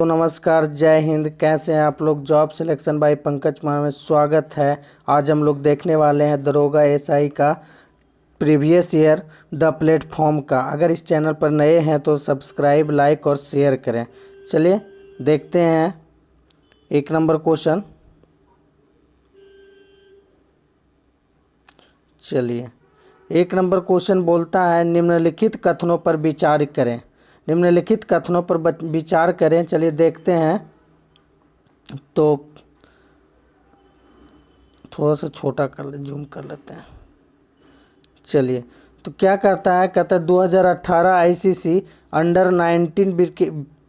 तो नमस्कार, जय हिंद। कैसे हैं आप लोग। Job selection bye Pankaj Kumar में स्वागत है। आज हम लोग देखने वाले हैं दरोगा एसआई का प्रीवियस ईयर द प्लेटफॉर्म का। अगर इस चैनल पर नए हैं तो सब्सक्राइब, लाइक और शेयर करें। चलिए देखते हैं एक नंबर क्वेश्चन। चलिए एक नंबर क्वेश्चन बोलता है निम्नलिखित कथनों पर विचार करें। निम्नलिखित कथनों पर विचार करें। चलिए देखते हैं। तो थोड़ा सा छोटा कर ले, जूम कर लेते हैं। चलिए तो क्या करता है, कहता है 2018 आईसीसी अंडर 19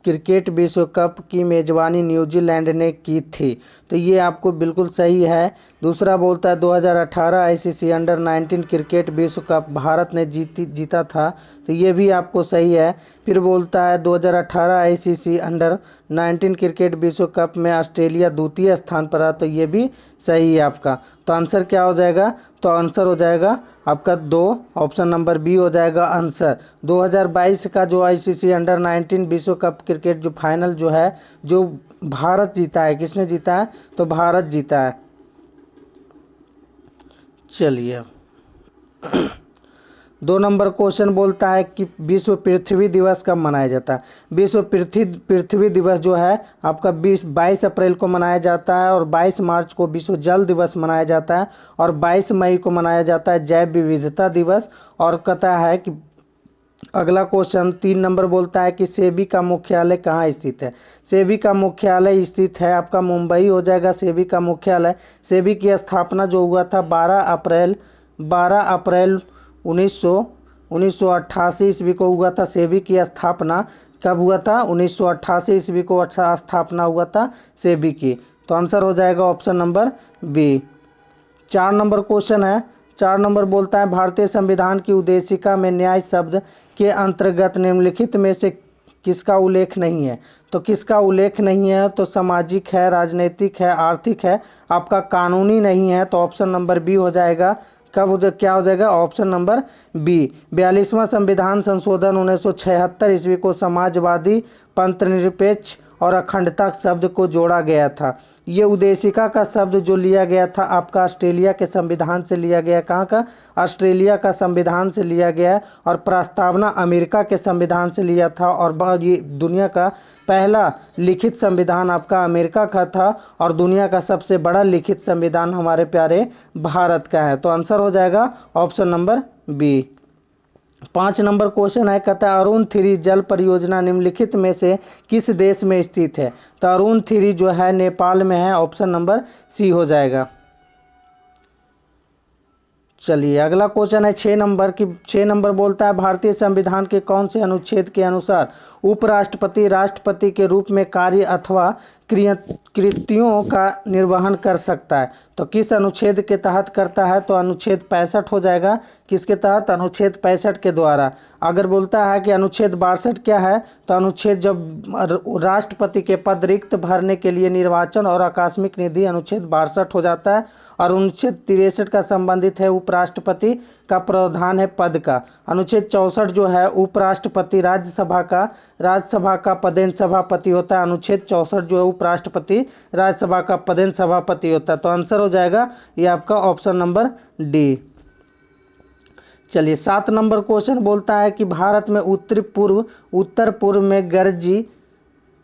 क्रिकेट विश्व कप की मेज़बानी न्यूजीलैंड ने की थी। तो ये आपको बिल्कुल सही है। दूसरा बोलता है 2018 आईसीसी अंडर 19 क्रिकेट विश्व कप भारत ने जीता था। तो ये भी आपको सही है। फिर बोलता है 2018 आईसीसी अंडर 19 क्रिकेट विश्व कप में ऑस्ट्रेलिया द्वितीय स्थान पर रहा। तो ये भी सही है आपका। तो आंसर क्या हो जाएगा? तो आंसर हो जाएगा आपका 2, ऑप्शन नंबर बी हो जाएगा आंसर। 2022 का जो आईसीसी अंडर 19 विश्व कप क्रिकेट जो फाइनल जो है, जो भारत जीता है। किसने जीता है? तो भारत जीता है। चलिए 2 नंबर क्वेश्चन बोलता है कि विश्व पृथ्वी दिवस कब मनाया जाता है। विश्व पृथ्वी दिवस जो है आपका 22 अप्रैल को मनाया जाता है, और 22 मार्च को विश्व जल दिवस मनाया जाता है, और 22 मई को मनाया जाता है जैव विविधता दिवस। और कहता है कि अगला क्वेश्चन 3 नंबर बोलता है कि सेबी का मुख्यालय कहाँ स्थित है। सेबी का मुख्यालय स्थित है आपका मुंबई हो जाएगा। सेबी का मुख्यालय। सेबी की स्थापना जो हुआ था 12 अप्रैल 1988 ईस्वी को हुआ था। सेबी की स्थापना कब हुआ था? 1988 ईस्वी को स्थापना हुआ था सेबी की। तो आंसर हो जाएगा option number B. 4 number question है। 4 नंबर बोलता है भारतीय संविधान की उद्देशिका में न्याय शब्द के अंतर्गत निम्नलिखित में से किसका उल्लेख नहीं है। तो किसका उल्लेख नहीं है? तो सामाजिक है, राजनीतिक है, आर्थिक है, आपका कानूनी नहीं है। तो ऑप्शन नंबर बी हो जाएगा। क्या हो जाएगा? Option number B. 42वां संविधान संशोधन 1976 ईस्वी को समाजवादी, पंथनिरपेक्ष और अखंडता शब्द को जोड़ा गया था। ये उद्देशिका का शब्द जो लिया गया था आपका ऑस्ट्रेलिया के संविधान से लिया गया। कहाँ का? ऑस्ट्रेलिया का संविधान से लिया गया। और प्रस्तावना अमेरिका के संविधान से लिया था। और ये दुनिया का पहला लिखित संविधान आपका अमेरिका का था, और दुनिया का सबसे बड़ा लिखित संविधान हमारे प्यारे भारत का है। तो आंसर हो जाएगा option number B. 5 number question है। कहता है अरुण 3 जल परियोजना निम्नलिखित में से किस देश में स्थित है। तो अरुण 3 जो है नेपाल में है। ऑप्शन नंबर सी हो जाएगा। चलिए अगला क्वेश्चन है 6 नंबर की। 6 नंबर बोलता है भारतीय संविधान के कौन से अनुच्छेद के अनुसार उपराष्ट्रपति राष्ट्रपति के रूप में कार्य अथवा कृत्यों का निर्वहन कर सकता है। तो किस अनुच्छेद के तहत करता है? तो अनुच्छेद 65 हो जाएगा। किसके तहत? अनुच्छेद 65 के द्वारा। अगर बोलता है कि अनुच्छेद 62 क्या है? तो अनुच्छेद जब राष्ट्रपति के पद रिक्त भरने के लिए निर्वाचन और आकस्मिक निधि, अनुच्छेद 62 हो जाता है। और अनुच्छेद 63 का संबंधित है उपराष्ट्रपति का प्रावधान है पद का। अनुच्छेद 64 जो है उपराष्ट्रपति राज्यसभा का पदेन सभापति होता है। अनुच्छेद 64 जो है उपराष्ट्रपति राज्यसभा का पदेन सभापति होता है। तो आंसर हो जाएगा ये आपका ऑप्शन नंबर डी। चलिए 7 नंबर क्वेश्चन बोलता है कि भारत में उत्तर पूर्व में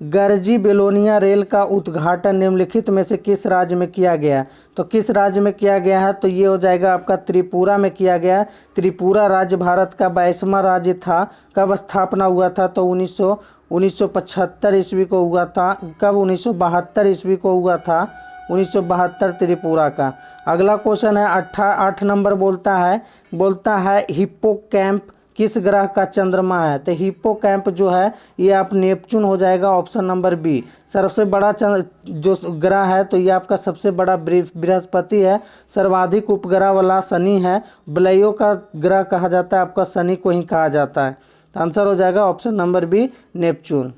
गर्जी बेलोनिया रेल का उद्घाटन निम्नलिखित में से किस राज्य में किया गया। तो किस राज्य में किया गया है? तो ये हो जाएगा आपका त्रिपुरा में किया गया। त्रिपुरा राज्य भारत का 22वां राज्य था। कब स्थापना हुआ था? तो 1975 ईस्वी को हुआ था। कब? 1972 ईस्वी को हुआ था। 1972 त्रिपुरा का। अगला क्वेश्चन है 8 नंबर बोलता है हिप्पोकैम्प किस ग्रह का चंद्रमा है। तो हिप्पोकैम्प जो है ये आप नेपच्यून हो जाएगा। Option number B. सबसे बड़ा जो ग्रह है तो ये आपका सबसे बड़ा बृहस्पति है। सर्वाधिक उपग्रह वाला शनि है। बलयों का ग्रह कहा जाता है आपका, शनि को ही कहा जाता है। आंसर हो जाएगा option number B Neptune.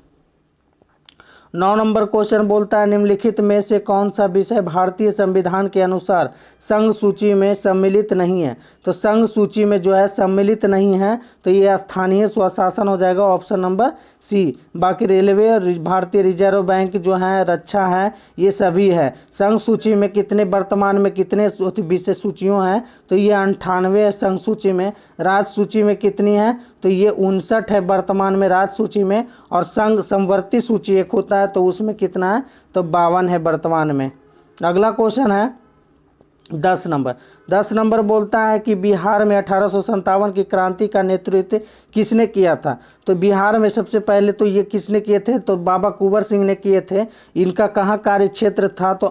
9 number question बोलता है निम्नलिखित में से कौन सा विषय भारतीय संविधान के अनुसार संघ सूची में सम्मिलित नहीं है। तो संघ सूची में जो है सम्मिलित नहीं है तो ये स्थानीय स्वशासन हो जाएगा, ऑप्शन नंबर सी। बाकी रेलवे और भारतीय रिजर्व बैंक जो है, रक्षा है, ये सभी है। संघ सूची में कितने वर्तमान में कितने विषय सूचियों हैं, तो ये 98 है संघ सूची में। राज्य सूची में कितनी है, तो ये 59 है वर्तमान में राज्य सूची में। और संघ समवर्ती सूची एक होता है तो उसमें कितना है, तो 52 है वर्तमान में। अगला क्वेश्चन है 10 नंबर। 10 नंबर बोलता है कि बिहार में 1857 की क्रांति का नेतृत्व किसने किया था। तो बिहार में सबसे पहले तो ये किसने किए थे, तो बाबा कुंवर सिंह ने किए थे। इनका कहाँ कार्य क्षेत्र था, तो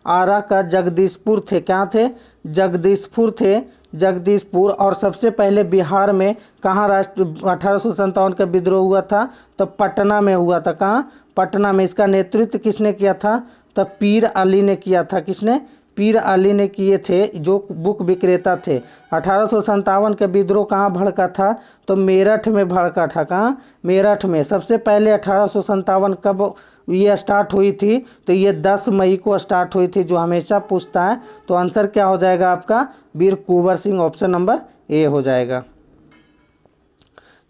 आरा का जगदीशपुर थे। क्या थे, जगदीशपुर थे, जगदीशपुर। और सबसे पहले बिहार में कहाँ 1857 का विद्रोह हुआ था, तो पटना में हुआ था। कहाँ, पटना में। इसका नेतृत्व किसने किया था, तो पीर अली ने किया था। किसने, पीर अली ने किए थे, जो बुक विक्रेता थे। 1857 का विद्रोह कहाँ भड़का था, तो मेरठ में भड़का था। कहाँ, मेरठ में। सबसे पहले 1857 कब ये स्टार्ट हुई थी, तो ये 10 मई को स्टार्ट हुई थी, जो हमेशा पूछता है। तो आंसर क्या हो जाएगा आपका, वीर Kunwar Singh, option number A हो जाएगा।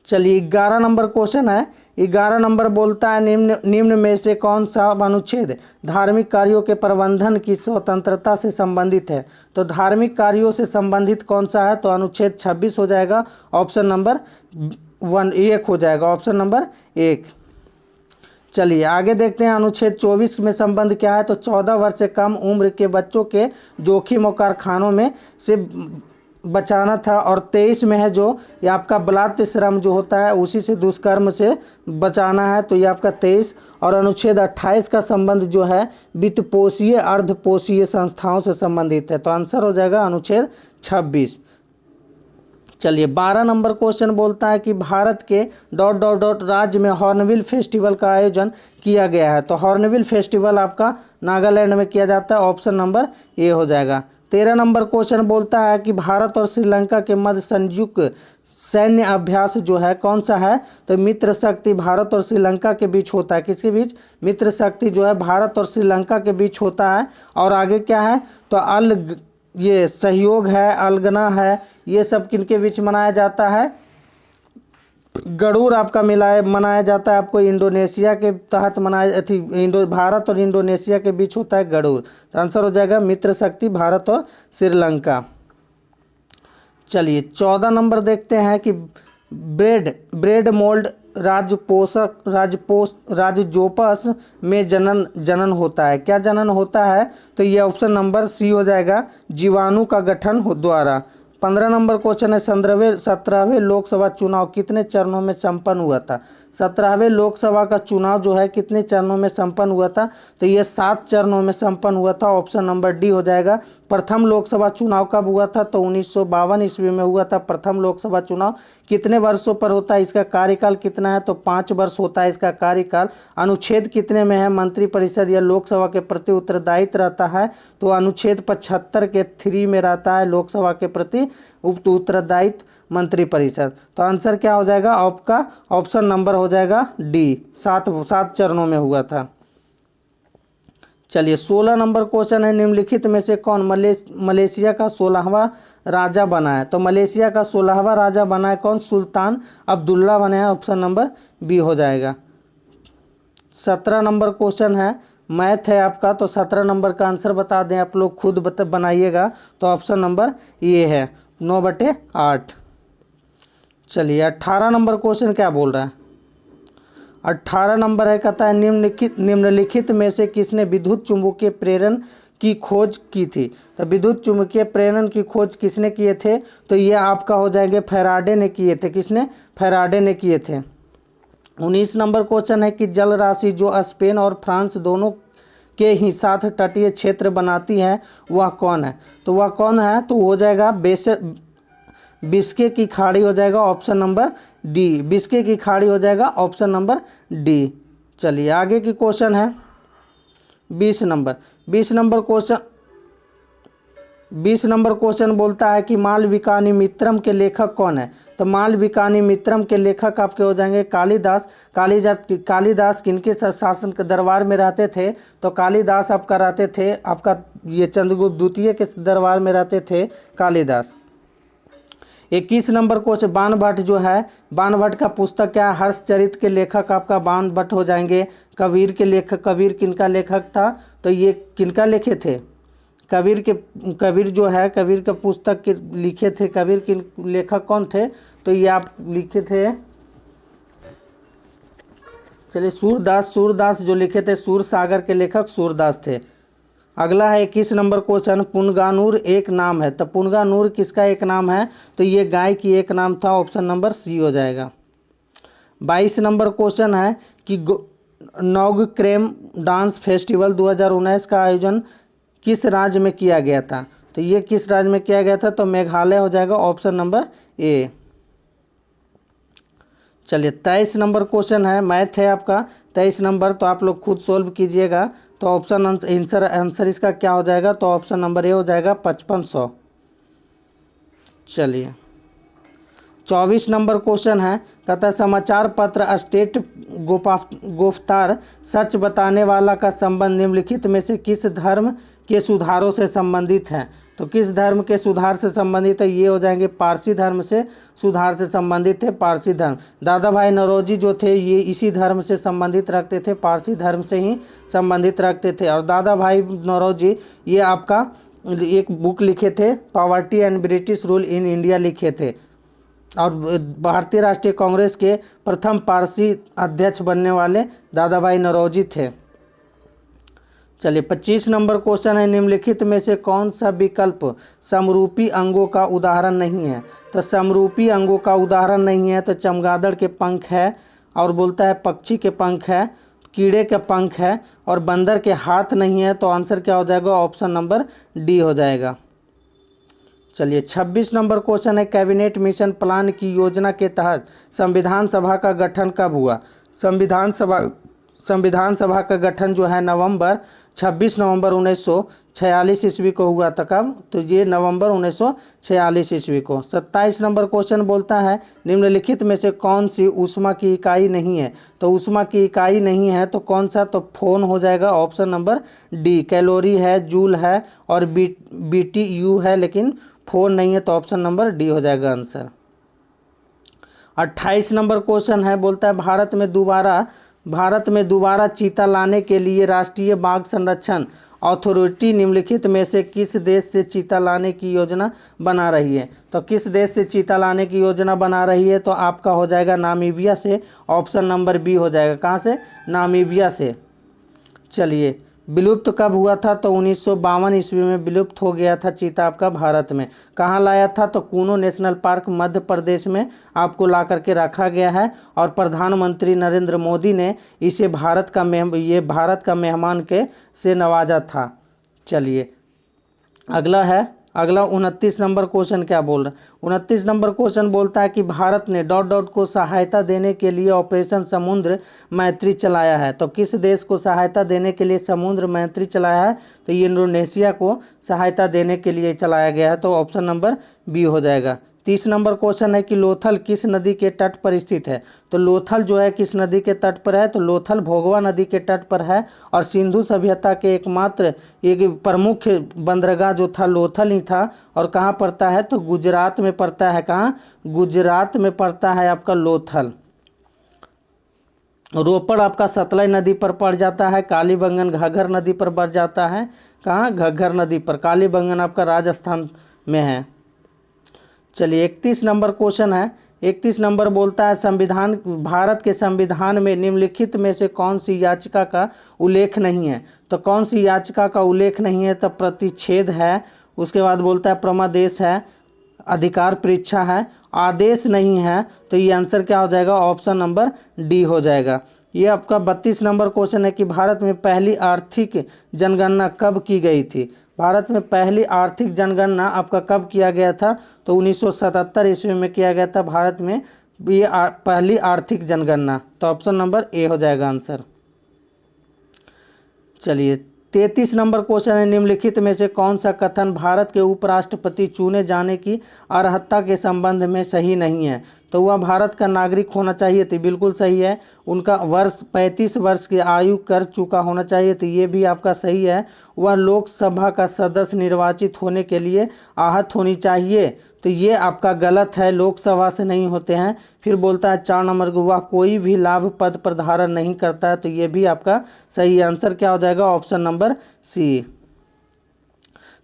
चलिए 11 नंबर क्वेश्चन है। 11 नंबर बोलता है निम्न में से कौन सा अनुच्छेद धार्मिक कार्यों के प्रबंधन की स्वतंत्रता से संबंधित है। तो धार्मिक कार्यों से संबंधित कौन सा है, तो अनुच्छेद 26 हो जाएगा, ऑप्शन नंबर 1 हो जाएगा, ऑप्शन नंबर 1। चलिए आगे देखते हैं अनुच्छेद 24 में संबंध क्या है। तो 14 वर्ष से कम उम्र के बच्चों के जोखिम और कारखानों में से बचाना था। और 23 में है जो ये आपका बलात्कार श्रम जो होता है उसी से, दुष्कर्म से बचाना है, तो ये आपका 23। और अनुच्छेद 28 का संबंध जो है वित्तपोषीय अर्धपोषीय संस्थाओं से संबंधित है। तो आंसर हो जाएगा अनुच्छेद 26। चलिए 12 नंबर क्वेश्चन बोलता है कि भारत के ... राज्य में हॉर्नबिल फेस्टिवल का आयोजन किया गया है। तो हॉर्नबिल फेस्टिवल आपका नागालैंड में किया जाता है, ऑप्शन नंबर ए हो जाएगा। 13 नंबर क्वेश्चन बोलता है कि भारत और श्रीलंका के मध्य संयुक्त सैन्य अभ्यास जो है कौन सा है, तो मित्र शक्ति भारत और श्रीलंका के बीच होता है। किसके बीच, मित्र शक्ति जो है भारत और श्रीलंका के बीच होता है। और आगे क्या है, तो ये सहयोग है, अलगना है, ये सब किनके बीच मनाया जाता है, गरुड़ आपका मनाया जाता है आपको इंडोनेशिया के तहत भारत और इंडोनेशिया के बीच होता है गरुड़। तो आंसर हो जाएगा मित्र शक्ति भारत और श्रीलंका। चलिए 14 नंबर देखते हैं कि ब्रेड मोल्ड राजजोपस में जनन होता है। क्या जनन होता है, तो ये ऑप्शन नंबर सी हो जाएगा, जीवाणु का गठन द्वारा। 15 नंबर क्वेश्चन है 17वें लोकसभा चुनाव कितने चरणों में संपन्न हुआ था। 17वें लोकसभा का चुनाव जो है कितने चरणों में संपन्न हुआ था, तो ये 7 चरणों में संपन्न हुआ था, ऑप्शन नंबर डी हो जाएगा। प्रथम लोकसभा चुनाव कब हुआ था, तो 1952 ईस्वी में हुआ था प्रथम लोकसभा चुनाव। कितने वर्षों पर होता है, इसका कार्यकाल कितना है, तो 5 वर्ष होता है इसका कार्यकाल। अनुच्छेद कितने में है, मंत्रिपरिषद या लोकसभा के प्रति उत्तरदायित्व रहता है, तो अनुच्छेद 75 के 3 में रहता है लोकसभा के प्रति उत्तरदायित्व मंत्रिपरिषद। तो आंसर क्या हो जाएगा आपका, ऑप्शन नंबर हो जाएगा डी, 7 चरणों में हुआ था। चलिए 16 नंबर क्वेश्चन है निम्नलिखित में से कौन मलेशिया का 16वां राजा बना है। तो मलेशिया का 16वां राजा बना है कौन, सुल्तान अब्दुल्ला बने हैं, ऑप्शन नंबर बी हो जाएगा। 17 नंबर क्वेश्चन है मैथ है आपका, तो 17 नंबर का आंसर बता दें आप लोग खुद बनाइएगा, तो ऑप्शन नंबर ये है 9/8। चलिए 18 नंबर क्वेश्चन क्या बोल रहा है, 18 नंबर है, कहता है निम्नलिखित में से किसने विद्युत चुम्बकीय प्रेरण की खोज की थी। तो विद्युत चुम्बकीय प्रेरण की खोज किसने किए थे, तो ये आपका हो जाएंगे फैराडे ने किए थे। किसने, फैराडे ने किए थे। 19 नंबर क्वेश्चन है कि जल राशि जो स्पेन और फ्रांस दोनों के ही साथ तटीय क्षेत्र बनाती है वह कौन है। तो वह कौन है, तो हो जाएगा बिस्के की खाड़ी हो जाएगा, ऑप्शन नंबर डी, बिस्के की खाड़ी हो जाएगा, ऑप्शन नंबर डी। चलिए आगे की क्वेश्चन है 20 नंबर क्वेश्चन 20 नंबर क्वेश्चन बोलता है कि मालविकाग्निमित्रम के लेखक कौन है। तो मालविकाग्निमित्रम के लेखक आपके हो जाएंगे कालिदास। कालिदास किनके शासन के दरबार में रहते थे। तो कालिदास आपका रहते थे आपका ये चंद्रगुप्त द्वितीय के दरबार में रहते थे कालिदास। 21 नंबर क्वेश्चन बाणभट्ट जो है, बाणभट्ट का पुस्तक क्या है। हर्षचरित के लेखक आपका बाणभट्ट हो जाएंगे। कबीर के लेखक, कबीर किनका लेखक था। तो ये किनका लिखे थे, कबीर जो है कबीर का पुस्तक के लिखे थे। कबीर के लेखक कौन थे। तो ये आप लिखे थे, चलिए सूरदास जो लिखे थे, सूरसागर के लेखक सूरदास थे। अगला है 21 नंबर क्वेश्चन पुनगानुर एक नाम है। तो पुनगानुर किसका एक नाम है। तो ये गाय की एक नाम था। ऑप्शन नंबर सी हो जाएगा। 22 नंबर क्वेश्चन है कि नौगक्रेम डांस फेस्टिवल 2019 का आयोजन किस राज्य में किया गया था। तो ये किस राज्य में किया गया था। तो मेघालय हो जाएगा। Option number A. चलिए 23 नंबर क्वेश्चन है, मैथ है आपका 23 नंबर। तो आप लोग खुद सोल्व कीजिएगा। तो ऑप्शन आंसर इसका क्या हो जाएगा। तो ऑप्शन नंबर ए हो जाएगा 5500। चलिए 24 नंबर क्वेश्चन है, कहता है समाचार पत्र स्टेट गुफ्तार सच बताने वाला का संबंध निम्नलिखित में से किस धर्म के सुधारों से संबंधित है। तो किस धर्म के सुधार से संबंधित है। ये हो जाएंगे पारसी धर्म से सुधार से संबंधित है, पारसी धर्म। दादा भाई नौरोजी जो थे ये इसी धर्म से संबंधित रखते थे, पारसी धर्म से ही संबंधित रखते थे। और दादा भाई नौरोजी ये आपका एक बुक लिखे थे, poverty and British rule in India लिखे थे। और भारतीय राष्ट्रीय कांग्रेस के प्रथम पारसी अध्यक्ष बनने वाले दादा भाई नौरोजी थे। चलिए 25 नंबर क्वेश्चन है, निम्नलिखित में से कौन सा विकल्प समरूपी अंगों का उदाहरण नहीं है। तो समरूपी अंगों का उदाहरण नहीं है। तो चमगादड़ के पंख है, और बोलता है पक्षी के पंख है, कीड़े के पंख है, और बंदर के हाथ नहीं है। तो आंसर क्या हो जाएगा। ऑप्शन नंबर डी हो जाएगा। चलिए 26 नंबर क्वेश्चन है, कैबिनेट मिशन प्लान की योजना के तहत संविधान सभा का गठन कब हुआ। संविधान सभा का गठन जो है 26 नवंबर 1946 ईस्वी को हुआ था। कब। तो ये नवंबर 1946 ईस्वी को। 27 नंबर क्वेश्चन बोलता है निम्नलिखित में से कौन सी ऊष्मा की इकाई नहीं है। तो ऊष्मा की इकाई नहीं है तो कौन सा। तो फोन हो जाएगा। Option number D. कैलोरी है, जूल है, और BTU है, लेकिन फोन नहीं है। तो ऑप्शन नंबर डी हो जाएगा आंसर। 28 नंबर क्वेश्चन है, बोलता है भारत में दोबारा चीता लाने के लिए राष्ट्रीय बाघ संरक्षण अथॉरिटी निम्नलिखित में से किस देश से चीता लाने की योजना बना रही है। तो किस देश से चीता लाने की योजना बना रही है। तो आपका हो जाएगा नामीबिया से। ऑप्शन नंबर बी हो जाएगा। कहाँ से। नामीबिया से। चलिए विलुप्त कब हुआ था। तो 1952 ईस्वी में विलुप्त हो गया था चीता आपका भारत में। कहाँ लाया था। तो कूनो नेशनल पार्क मध्य प्रदेश में आपको ला करके रखा गया है, और प्रधानमंत्री नरेंद्र मोदी ने इसे भारत का मेहमान के से नवाजा था। चलिए अगला 29 नंबर क्वेश्चन क्या बोल रहा है। 29 नंबर क्वेश्चन बोलता है कि भारत ने ... को सहायता देने के लिए ऑपरेशन समुद्र मैत्री चलाया है। तो किस देश को सहायता देने के लिए समुद्र मैत्री चलाया है। तो ये इंडोनेशिया को सहायता देने के लिए चलाया गया है। तो ऑप्शन नंबर बी हो जाएगा। 30 नंबर क्वेश्चन है कि लोथल किस नदी के तट पर स्थित है। तो लोथल जो है किस नदी के तट पर है। तो लोथल भोगवा नदी के तट पर है, और सिंधु सभ्यता के एकमात्र एक प्रमुख बंदरगाह जो था लोथल ही था। और कहाँ पड़ता है। तो गुजरात में पड़ता है। कहाँ। गुजरात में पड़ता है आपका लोथल। रोपड़ आपका सतलज नदी पर पड़ जाता है। कालीबंगन घग्गर नदी पर बढ़ जाता है। कहाँ। घग्गर नदी पर। कालीबंगन आपका राजस्थान में है। चलिए 31 नंबर क्वेश्चन है। 31 नंबर बोलता है भारत के संविधान में निम्नलिखित में से कौन सी याचिका का उल्लेख नहीं है। तो कौन सी याचिका का उल्लेख नहीं है। तो प्रतिच्छेद है, उसके बाद बोलता है प्रमादेश है, अधिकार परीक्षा है, आदेश नहीं है। तो ये आंसर क्या हो जाएगा। ऑप्शन नंबर डी हो जाएगा। ये आपका 32 नंबर क्वेश्चन है कि भारत में पहली आर्थिक जनगणना कब की गई थी। भारत में पहली आर्थिक जनगणना आपका कब किया गया था। तो 1977 ईस्वी में किया गया था भारत में ये पहली आर्थिक जनगणना। तो ऑप्शन नंबर ए हो जाएगा आंसर। चलिए 33 नंबर क्वेश्चन है, निम्नलिखित में से कौन सा कथन भारत के उपराष्ट्रपति चुने जाने की अर्हता के संबंध में सही नहीं है? तो वह भारत का नागरिक होना चाहिए, तो बिल्कुल सही है। उनका वर्ष 35 वर्ष की आयु कर चुका होना चाहिए, तो ये भी आपका सही है। वह लोकसभा का सदस्य निर्वाचित होने के लिए आहत होनी चाहिए, तो ये आपका गलत है, लोकसभा से नहीं होते हैं। फिर बोलता है 4 नंबर को, वह कोई भी लाभ पद पर धारण नहीं करता है, तो ये भी आपका सही आंसर क्या हो जाएगा? Option number C.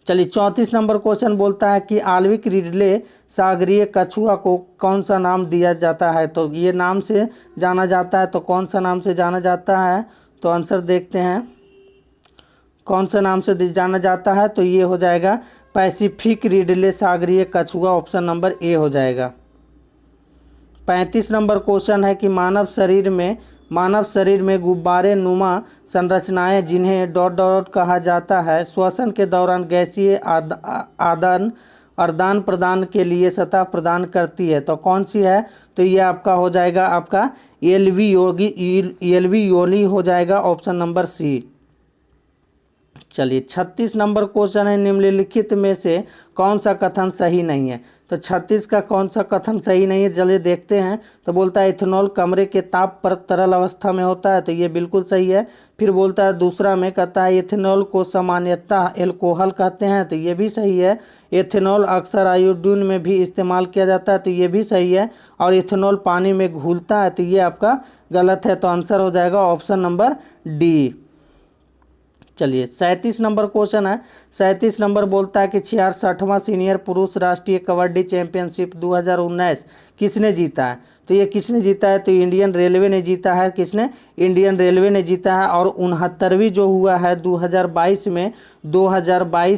चलिए 34 नंबर क्वेश्चन बोलता है कि आल्विक रिडले सागरीय कछुआ को कौन सा नाम दिया जाता है? तो ये नाम से जाना जाता है, तो कौन सा नाम से जाना जाता है? तो आंसर देखते हैं, कौन सा नाम से जाना जाता है? तो ये हो जाएगा पैसिफिक रिडले सागरीय कछुआ, ऑप्शन नंबर ए हो जाएगा। 35 नंबर क्वेश्चन है कि मानव शरीर में गुब्बारे नुमा संरचनाएं जिन्हें डॉट डॉट कहा जाता है, श्वसन के दौरान गैसीय आदान प्रदान के लिए सतह प्रदान करती है, तो कौन सी है? तो ये आपका हो जाएगा आपका एल्वियोली हो जाएगा, ऑप्शन नंबर सी। चलिए 36 नंबर क्वेश्चन है, निम्नलिखित में से कौन सा कथन सही नहीं है? तो 36 का कौन सा कथन सही नहीं है, चलिए देखते हैं। तो बोलता है इथेनॉल कमरे के ताप पर तरल अवस्था में होता है, तो ये बिल्कुल सही है। फिर बोलता है दूसरा में कहता है इथेनॉल को सामान्यतः एल्कोहल कहते हैं, तो ये भी सही है। इथेनॉल अक्सर आयोडीन में भी इस्तेमाल किया जाता है, तो ये भी सही है। और इथेनॉल पानी में घुलता है, तो ये आपका गलत है, तो आंसर हो जाएगा ऑप्शन नंबर डी। चलिए 37 नंबर क्वेश्चन है, 37 नंबर बोलता है कि 66वां सीनियर पुरुष राष्ट्रीय कबड्डी चैंपियनशिप 2019 किसने जीता है? तो ये किसने जीता है? तो इंडियन रेलवे ने जीता है। किसने? इंडियन रेलवे ने जीता है। और 69वीं जो हुआ है 2022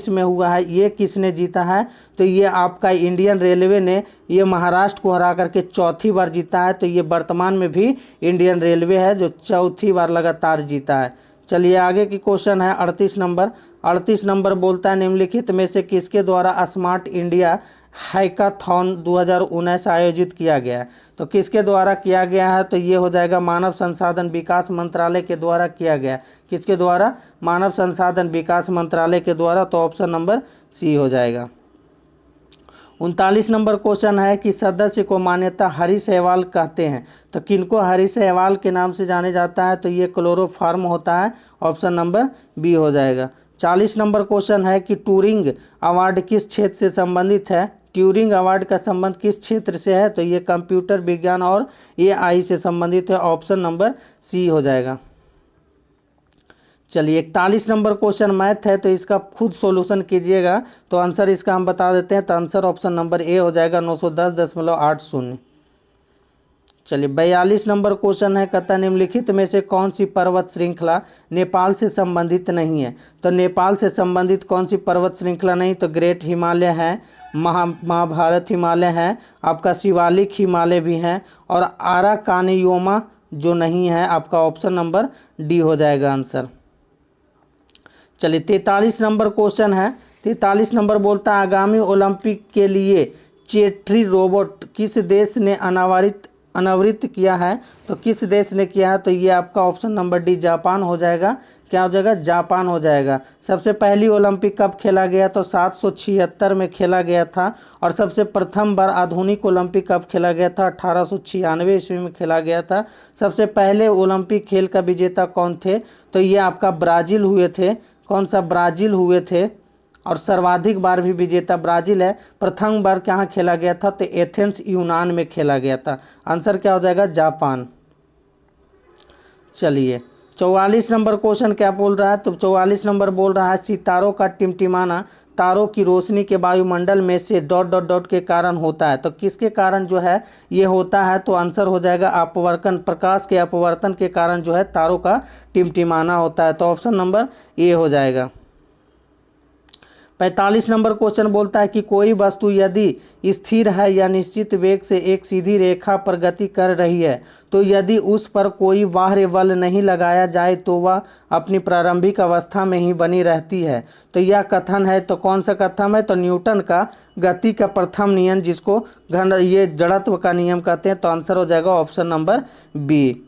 में हुआ है, ये किसने जीता है? तो ये आपका इंडियन रेलवे ने ये महाराष्ट्र को हरा करके चौथी बार जीता है, तो ये वर्तमान में भी इंडियन रेलवे है जो चौथी बार लगातार जीता है। चलिए आगे की क्वेश्चन है 38 नंबर बोलता है निम्नलिखित में से किसके द्वारा स्मार्ट इंडिया हैकाथॉन 2019 आयोजित किया गया है? तो किसके द्वारा किया गया है? तो ये हो जाएगा मानव संसाधन विकास मंत्रालय के द्वारा किया गया। किसके द्वारा? मानव संसाधन विकास मंत्रालय के द्वारा, तो ऑप्शन नंबर सी हो जाएगा। 39 नंबर क्वेश्चन है कि सदस्य को मान्यता हरी सहवाल कहते हैं, तो किनको हरी सहवाल के नाम से जाने जाता है? तो ये क्लोरोफार्म होता है, ऑप्शन नंबर बी हो जाएगा। 40 नंबर क्वेश्चन है कि ट्यूरिंग अवार्ड किस क्षेत्र से संबंधित है? ट्यूरिंग अवार्ड का संबंध किस क्षेत्र से है? तो ये कंप्यूटर विज्ञान और AI से संबंधित है, ऑप्शन नंबर सी हो जाएगा। चलिए 41 नंबर क्वेश्चन मैथ है, तो इसका खुद सॉल्यूशन कीजिएगा, तो आंसर इसका हम बता देते हैं। तो आंसर ऑप्शन नंबर ए हो जाएगा 910.80। चलिए 42 नंबर क्वेश्चन है, कहता निम्नलिखित में से कौन सी पर्वत श्रृंखला नेपाल से संबंधित नहीं है? तो नेपाल से संबंधित कौन सी पर्वत श्रृंखला नहीं? तो ग्रेट हिमालय है, महाभारत हिमालय है, आपका शिवालिक हिमालय भी है, और आराकानियोमा जो नहीं है, आपका ऑप्शन नंबर डी हो जाएगा आंसर। चलिए 43 नंबर क्वेश्चन है, 43 नंबर बोलता है आगामी ओलंपिक के लिए चेट्री रोबोट किस देश ने अनावृत किया है? तो किस देश ने किया है? तो ये आपका ऑप्शन नंबर डी जापान हो जाएगा। क्या हो जाएगा? जापान हो जाएगा। सबसे पहली ओलंपिक कब खेला गया? तो 776 में खेला गया था। और सबसे प्रथम बार आधुनिक ओलंपिक कब खेला गया था? 1896 ईस्वी में खेला गया था। सबसे पहले ओलंपिक खेल का विजेता कौन थे? तो ये आपका ब्राज़ील हुए थे। कौन सा? ब्राज़ील हुए थे। और सर्वाधिक बार भी विजेता ब्राज़ील है। प्रथम बार कहाँ खेला गया था? तो एथेंस यूनान में खेला गया था। आंसर क्या हो जाएगा? जापान। चलिए 44 नंबर क्वेश्चन क्या बोल रहा है? तो 44 नंबर बोल रहा है सितारों का टिमटिमाना तारों की रोशनी के वायुमंडल में से डॉट डॉट डॉट के कारण होता है। तो किसके कारण जो है ये होता है? तो आंसर हो जाएगा अपवर्तन, प्रकाश के अपवर्तन के कारण जो है तारों का टिमटिमाना होता है। तो ऑप्शन नंबर ए हो जाएगा। 45 नंबर क्वेश्चन बोलता है कि कोई वस्तु यदि स्थिर है या निश्चित वेग से एक सीधी रेखा पर गति कर रही है, तो यदि उस पर कोई बाह्य बल नहीं लगाया जाए तो वह अपनी प्रारंभिक अवस्था में ही बनी रहती है। तो यह कथन है, तो कौन सा कथन है? तो न्यूटन का गति का प्रथम नियम, जिसको ये जड़त्व का नियम कहते हैं। तो आंसर हो जाएगा ऑप्शन नंबर बी।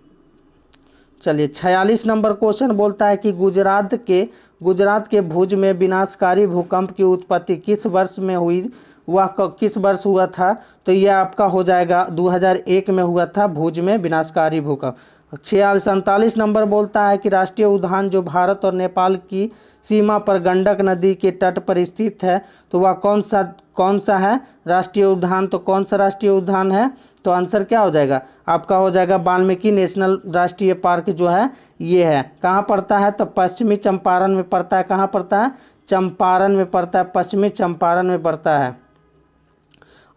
चलिए 46 नंबर क्वेश्चन बोलता है कि गुजरात के गुजरात के भुज में विनाशकारी भूकंप की उत्पत्ति किस वर्ष में हुई, वह किस वर्ष हुआ था? तो यह आपका हो जाएगा 2001 में हुआ था भुज में विनाशकारी भूकंप। 47 नंबर बोलता है कि राष्ट्रीय उद्यान जो भारत और नेपाल की सीमा पर गंडक नदी के तट पर स्थित है, तो वह कौन सा है राष्ट्रीय उद्यान? तो कौन सा राष्ट्रीय उद्यान है? तो आंसर क्या हो जाएगा आपका? हो जाएगा वाल्मीकि नेशनल राष्ट्रीय पार्क जो है ये है। कहाँ पड़ता है? तो पश्चिमी चंपारण में पड़ता है। कहाँ पड़ता है? चंपारण में पड़ता है, पश्चिमी चंपारण में पड़ता है।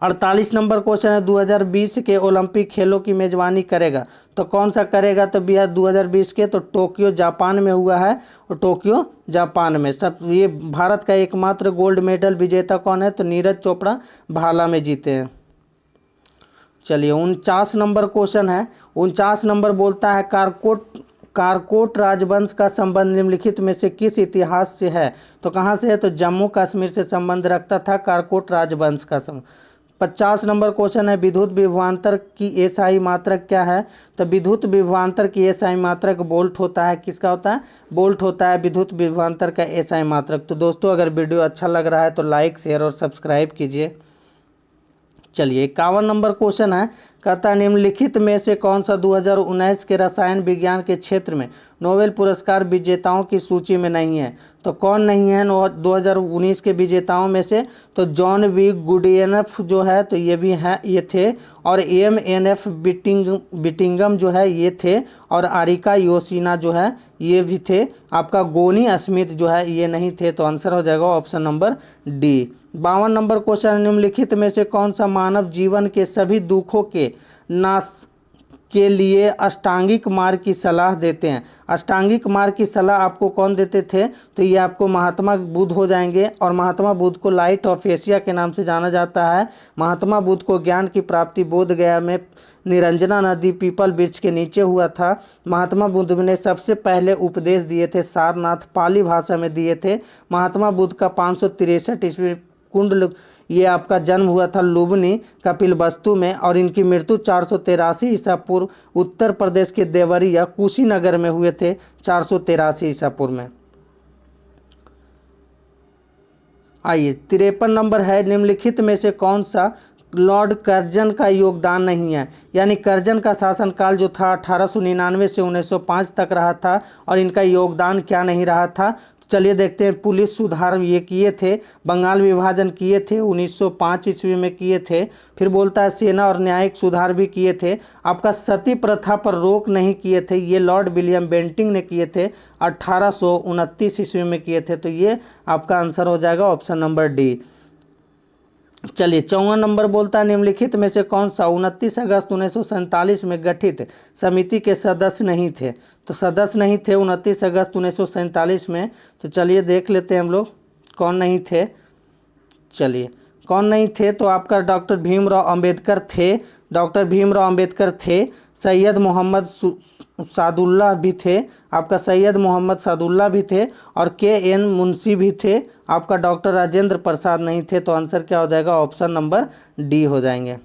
48 नंबर क्वेश्चन है 2020 के ओलंपिक खेलों की मेजबानी करेगा, तो कौन सा करेगा? तो भैया 2020 के तो टोक्यो जापान में हुआ है, और टोक्यो जापान में। सब ये भारत का एकमात्र गोल्ड मेडल विजेता कौन है? तो नीरज चोपड़ा भाला में जीते हैं। चलिए 49 नंबर क्वेश्चन है। 49 नंबर बोलता है कारकोट राजवंश का संबंध निम्नलिखित में से किस इतिहास से है? तो कहाँ से है? तो जम्मू कश्मीर से संबंध रखता था कारकोट राजवंश का संबंध। 50 नंबर क्वेश्चन है विद्युत विभवांतर की एसआई मात्रक क्या है? तो विद्युत विभवांतर की एसआई मात्रक वोल्ट होता है। किसका होता है? वोल्ट होता है विद्युत विभवांतर का एसआई मात्रक। तो दोस्तों अगर वीडियो अच्छा लग रहा है तो लाइक शेयर और सब्सक्राइब कीजिए। चलिए 51 नंबर क्वेश्चन है, कहता है निम्नलिखित में से कौन सा 2019 के रसायन विज्ञान के क्षेत्र में नोबेल पुरस्कार विजेताओं की सूची में नहीं है? तो कौन नहीं है 2019 के विजेताओं में से? तो जॉन वी गुडियनफ जो है तो ये भी हैं, ये थे, और एम.एन.एफ बिटिंगम जो है ये थे, और आरिका योशिना जो है ये भी थे। आपका गोनी स्मिथ जो है ये नहीं थे। तो आंसर हो जाएगा option number D. 52 number question, निम्नलिखित में से कौन सा मानव जीवन के सभी दुखों के नाश के लिए अष्टांगिक मार्ग की सलाह देते हैं? अष्टांगिक मार्ग की सलाह आपको कौन देते थे? तो ये आपको महात्मा बुद्ध हो जाएंगे, और महात्मा बुद्ध को लाइट ऑफ एशिया के नाम से जाना जाता है। महात्मा बुद्ध को ज्ञान की प्राप्ति बोध गया में निरंजना नदी पीपल वृक्ष के नीचे हुआ था। महात्मा बुद्ध ने सबसे पहले उपदेश दिए थे सारनाथ, पाली भाषा में दिए थे। महात्मा बुद्ध का 563 ईस्वी कुंडल ये आपका जन्म हुआ था लुबनी कपिलवस्तु में, और इनकी मृत्यु 483 ईसा पूर्व उत्तर प्रदेश के देवरिया कुशीनगर में हुए थे 483 ईसा पूर्व में। आइए 53 नंबर है, निम्नलिखित में से कौन सा लॉर्ड कर्जन का योगदान नहीं है? यानी कर्जन का शासनकाल जो था 1899 से 1905 तक रहा था, और इनका योगदान क्या नहीं रहा था? चलिए देखते हैं। पुलिस सुधार ये किए थे, बंगाल विभाजन किए थे 1905 ईस्वी में किए थे। फिर बोलता है सेना और न्यायिक सुधार भी किए थे। आपका सती प्रथा पर रोक नहीं किए थे, ये लॉर्ड विलियम बेंटिंग ने किए थे, 1829 ईस्वी में किए थे। तो ये आपका आंसर हो जाएगा ऑप्शन नंबर डी। चलिए 54 नंबर बोलता है निम्नलिखित में से कौन सा 29 अगस्त 1947 में गठित समिति के सदस्य नहीं थे? तो सदस्य नहीं थे 29 अगस्त 1947 में। तो चलिए देख लेते हैं हम लोग कौन नहीं थे। चलिए कौन नहीं थे, तो आपका डॉक्टर भीमराव अंबेडकर थे, डॉक्टर भीमराव अंबेडकर थे। सैयद मोहम्मद सादुल्लाह भी थे, आपका सैयद मोहम्मद सादुल्लाह भी थे, और के.एन. मुंशी भी थे। आपका डॉक्टर राजेंद्र प्रसाद नहीं थे। तो आंसर क्या हो जाएगा? ऑप्शन नंबर डी हो जाएंगे।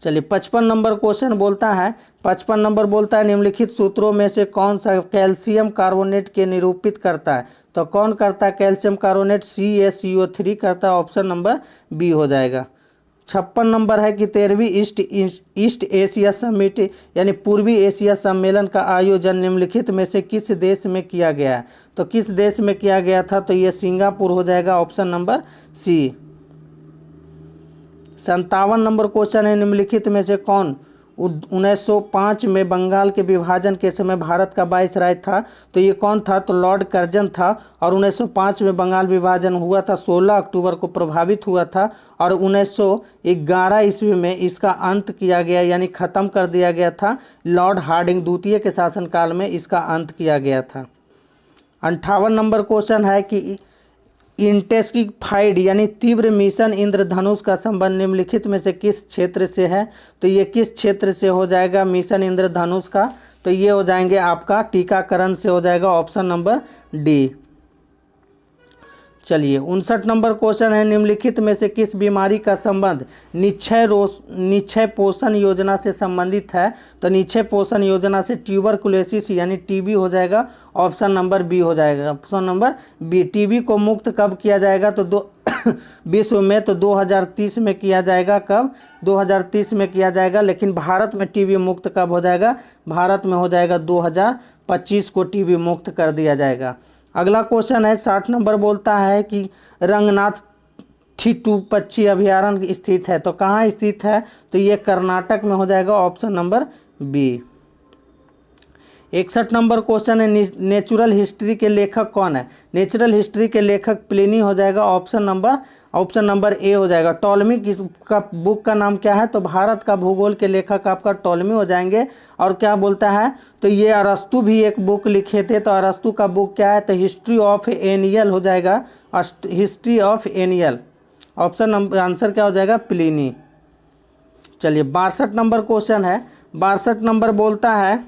चलिए 55 नंबर क्वेश्चन बोलता है, 55 नंबर बोलता है निम्नलिखित सूत्रों में से कौन सा कैल्शियम कार्बोनेट के निरूपित करता है? तो कौन करता है कैल्शियम कार्बोनेट? CaCO3 करता है। ऑप्शन नंबर बी हो जाएगा। 56 नंबर है कि 13वीं ईस्ट एशिया समिट यानी पूर्वी एशिया सम्मेलन का आयोजन निम्नलिखित में से किस देश में किया गया है? तो किस देश में किया गया था? तो ये सिंगापुर हो जाएगा। Option number C. 57 number question है निम्नलिखित में से कौन 1905 में बंगाल के विभाजन के समय भारत का वाइसराय था? तो ये कौन था? तो लॉर्ड कर्जन था, और 1905 में बंगाल विभाजन हुआ था, 16 अक्टूबर को प्रभावित हुआ था, और 1911 ईस्वी में इसका अंत किया गया यानी ख़त्म कर दिया गया था। लॉर्ड हार्डिंग द्वितीय के शासनकाल में इसका अंत किया गया था। 58 नंबर क्वेश्चन है कि इंटेंसिफाइड यानी तीव्र मिशन इंद्रधनुष का संबंध निम्नलिखित में से किस क्षेत्र से है? तो ये किस क्षेत्र से हो जाएगा मिशन इंद्रधनुष का? तो ये हो जाएंगे आपका टीकाकरण से हो जाएगा। Option number D. चलिए 59 नंबर क्वेश्चन है, निम्नलिखित में से किस बीमारी का संबंध निक्षय पोषण योजना से संबंधित है? तो निक्षय पोषण योजना से ट्यूबरकुलोसिस यानी टीबी हो जाएगा, ऑप्शन नंबर बी हो जाएगा, ऑप्शन नंबर बी। टीबी को मुक्त कब किया जाएगा? तो विश्व में तो 2030 में किया जाएगा। कब? 2030 में किया जाएगा। लेकिन भारत में टीबी मुक्त कब हो जाएगा? भारत में हो जाएगा 2025 को टीबी मुक्त कर दिया जाएगा। अगला क्वेश्चन है 60 नंबर, बोलता है कि रंगनाथ ठिटू पक्षी अभयारण्य स्थित है। तो कहाँ स्थित है? तो ये कर्नाटक में हो जाएगा, option number B. 61 number question है, नेचुरल हिस्ट्री के लेखक कौन है? नेचुरल हिस्ट्री के लेखक प्लिनी हो जाएगा, ऑप्शन नंबर ए हो जाएगा। टॉलमी का बुक का नाम क्या है? तो भारत का भूगोल के लेखक आपका टॉलमी हो जाएंगे। और क्या बोलता है? तो ये अरस्तु भी एक बुक लिखे थे। तो अरस्तु का बुक क्या है? तो हिस्ट्री ऑफ एनियल हो जाएगा, history of anneal. Option number answer क्या हो जाएगा? प्लिनी। चलिए 62 नंबर क्वेश्चन है। 62 नंबर बोलता है,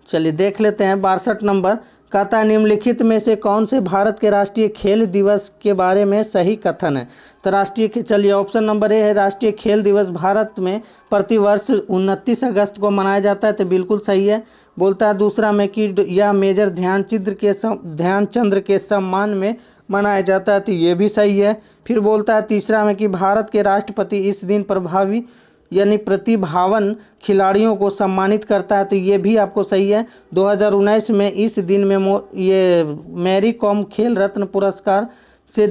चलिए देख लेते हैं 62 नंबर। कहता है निम्नलिखित में से कौन से भारत के राष्ट्रीय खेल दिवस के बारे में सही कथन है? तो चलिए ऑप्शन नंबर ए है, राष्ट्रीय खेल दिवस भारत में प्रतिवर्ष 29 अगस्त को मनाया जाता है। तो बिल्कुल सही है। बोलता है दूसरा में कि यह मेजर ध्यानचंद्र के सम्मान में मनाया जाता है। तो ये भी सही है। फिर बोलता है तीसरा में कि भारत के राष्ट्रपति इस दिन प्रभावी यानी प्रतिभावान खिलाड़ियों को सम्मानित करता है। तो ये भी आपको सही है। 2019 में इस दिन में ये मैरी कॉम खेल रत्न पुरस्कार से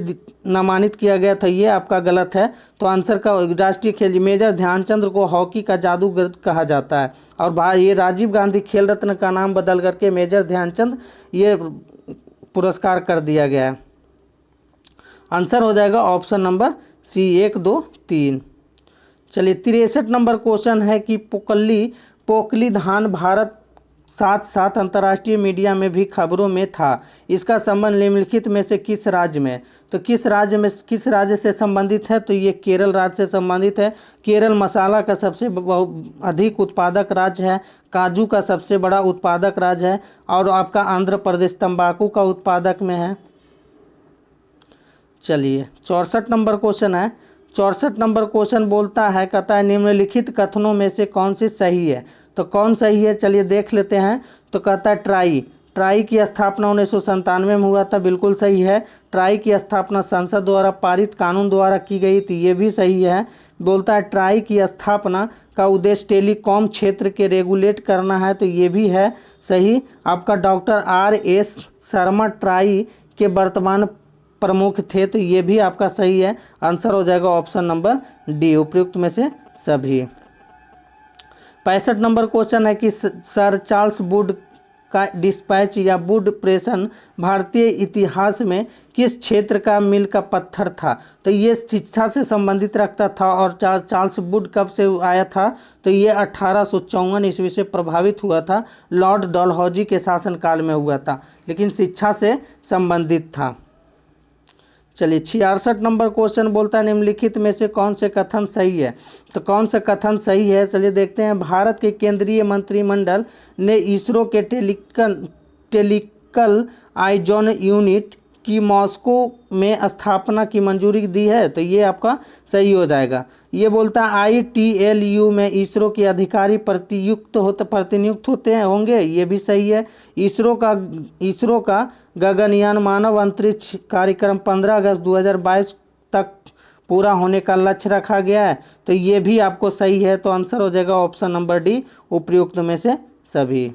नामांकित किया गया था। ये आपका गलत है। तो आंसर का राष्ट्रीय खेल मेजर ध्यानचंद्र को हॉकी का जादूगर कहा जाता है। और ये राजीव गांधी खेल रत्न का नाम बदल करके मेजर ध्यानचंद ये पुरस्कार कर दिया गया है। आंसर हो जाएगा ऑप्शन नंबर सी 1, 2, 3। चलिए 63 नंबर क्वेश्चन है कि पोकली धान भारत साथ अंतर्राष्ट्रीय मीडिया में भी खबरों में था। इसका संबंध निम्नलिखित में से किस राज्य में? तो किस राज्य से संबंधित है? तो ये केरल राज्य से संबंधित है। केरल मसाला का सबसे अधिक उत्पादक राज्य है, काजू का सबसे बड़ा उत्पादक राज्य है, और आपका आंध्र प्रदेश तंबाकू का उत्पादक में है। चलिए 64 नंबर क्वेश्चन है। 64 नंबर क्वेश्चन बोलता है, कहता है निम्नलिखित कथनों में से कौन सी सही है? तो कौन सही है? चलिए देख लेते हैं। तो कहता है ट्राई की स्थापना 1997 में हुआ था। बिल्कुल सही है। ट्राई की स्थापना संसद द्वारा पारित कानून द्वारा की गई थी। ये भी सही है। बोलता है ट्राई की स्थापना का उद्देश्य टेलीकॉम क्षेत्र के रेगुलेट करना है। तो ये भी है सही। आपका डॉक्टर RS शर्मा ट्राई के वर्तमान प्रमुख थे। तो ये भी आपका सही है। आंसर हो जाएगा ऑप्शन नंबर डी, उपयुक्त में से सभी। 65 नंबर क्वेश्चन है कि सर चार्ल्स वुड का डिस्पैच या वुड प्रेषण भारतीय इतिहास में किस क्षेत्र का मील का पत्थर था? तो ये शिक्षा से संबंधित रखता था। और चार्ल्स वुड कब से आया था? तो ये 1854 ईस्वी से प्रभावित हुआ था। लॉर्ड डलहौजी के शासनकाल में हुआ था, लेकिन शिक्षा से संबंधित था। चलिए 66 नंबर क्वेश्चन बोलता है निम्नलिखित में से कौन से कथन सही है? तो कौन सा कथन सही है? चलिए देखते हैं। भारत के केंद्रीय मंत्रिमंडल ने इसरो के टेक्निकल आइजोन यूनिट की मॉस्को में स्थापना की मंजूरी दी है। तो ये आपका सही हो जाएगा। ये बोलता है ITLU में इसरो के अधिकारी प्रतिनियुक्त होंगे। ये भी सही है। इसरो का गगनयान मानव अंतरिक्ष कार्यक्रम 15 अगस्त 2022 तक पूरा होने का लक्ष्य रखा गया है। तो ये भी आपको सही है। तो आंसर हो जाएगा ऑप्शन नंबर डी, उपयुक्त में से सभी।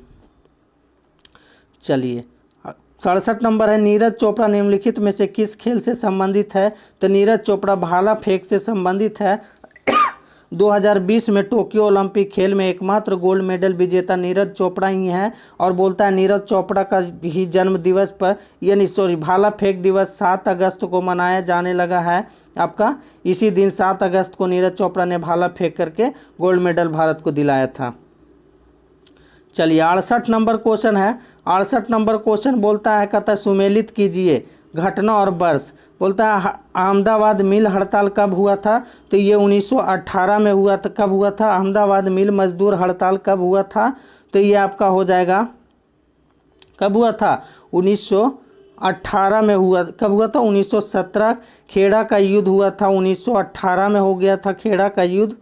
चलिए 67 नंबर है, नीरज चोपड़ा निम्नलिखित में से किस खेल से संबंधित है? तो नीरज चोपड़ा भाला फेंक से संबंधित है। 2020 में टोक्यो ओलंपिक खेल में एकमात्र गोल्ड मेडल विजेता नीरज चोपड़ा ही है। और बोलता है नीरज चोपड़ा का ही जन्म दिवस पर भाला फेंक दिवस 7 अगस्त को मनाया जाने लगा है। आपका इसी दिन 7 अगस्त को नीरज चोपड़ा ने भाला फेंक करके गोल्ड मेडल भारत को दिलाया था। चलिए 68 नंबर क्वेश्चन है। 68 नंबर क्वेश्चन बोलता है, कहता है सुमेलित कीजिए घटना और वर्ष। बोलता है अहमदाबाद मिल हड़ताल कब हुआ था? तो ये 1918 में हुआ था। कब हुआ था? अहमदाबाद मिल मजदूर हड़ताल कब हुआ था? तो ये आपका हो जाएगा, कब हुआ था? 18 में हुआ, कब हुआ था? 1917। खेड़ा का युद्ध हुआ था 1918 में, हो गया था खेड़ा का युद्ध।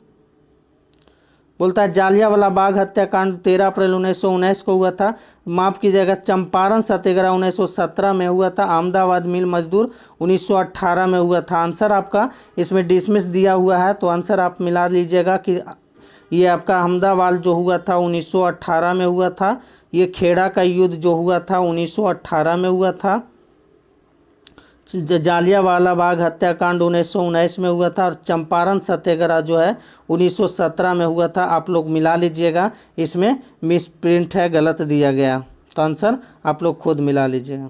बोलता है जालियांवाला बाग हत्याकांड 13 अप्रैल 1919 को हुआ था। माफ कीजिएगा, चंपारण सत्याग्रह 1917 में हुआ था। अहमदाबाद मिल मजदूर 1918 में हुआ था। आंसर आपका इसमें डिसमिस दिया हुआ है, तो आंसर आप मिला लीजिएगा कि ये आपका अहमदाबाद जो हुआ था 1918 में हुआ था। ये खेड़ा का युद्ध जो हुआ था 1918 में हुआ था। जालियांवाला बाग हत्याकांड 1919 में हुआ था। और चंपारण सत्याग्रह जो है 1917 में हुआ था। आप लोग मिला लीजिएगा, इसमें मिस प्रिंट है, गलत दिया गया, तो आंसर आप लोग खुद मिला लीजिएगा।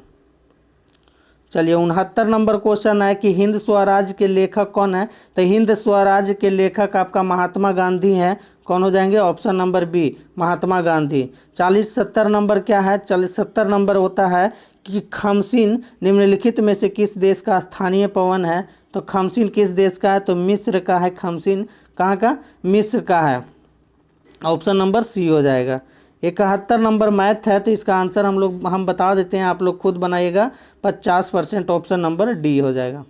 चलिए 69 नंबर क्वेश्चन है कि हिंद स्वराज के लेखक कौन है? तो हिंद स्वराज के लेखक आपका महात्मा गांधी हैं। कौन हो जाएंगे? Option number B, Mahatma Gandhi. 40-70 number क्या है? 40-70 नंबर होता है कि खमसिन निम्नलिखित में से किस देश का स्थानीय पवन है? तो खमसिन किस देश का है? तो मिस्र का है खमसिन। कहाँ का? मिस्र का है। ऑप्शन नंबर सी हो जाएगा। 71 नंबर मैथ है, तो इसका आंसर हम बता देते हैं, आप लोग खुद बनाइएगा। 50% ऑप्शन नंबर डी हो जाएगा।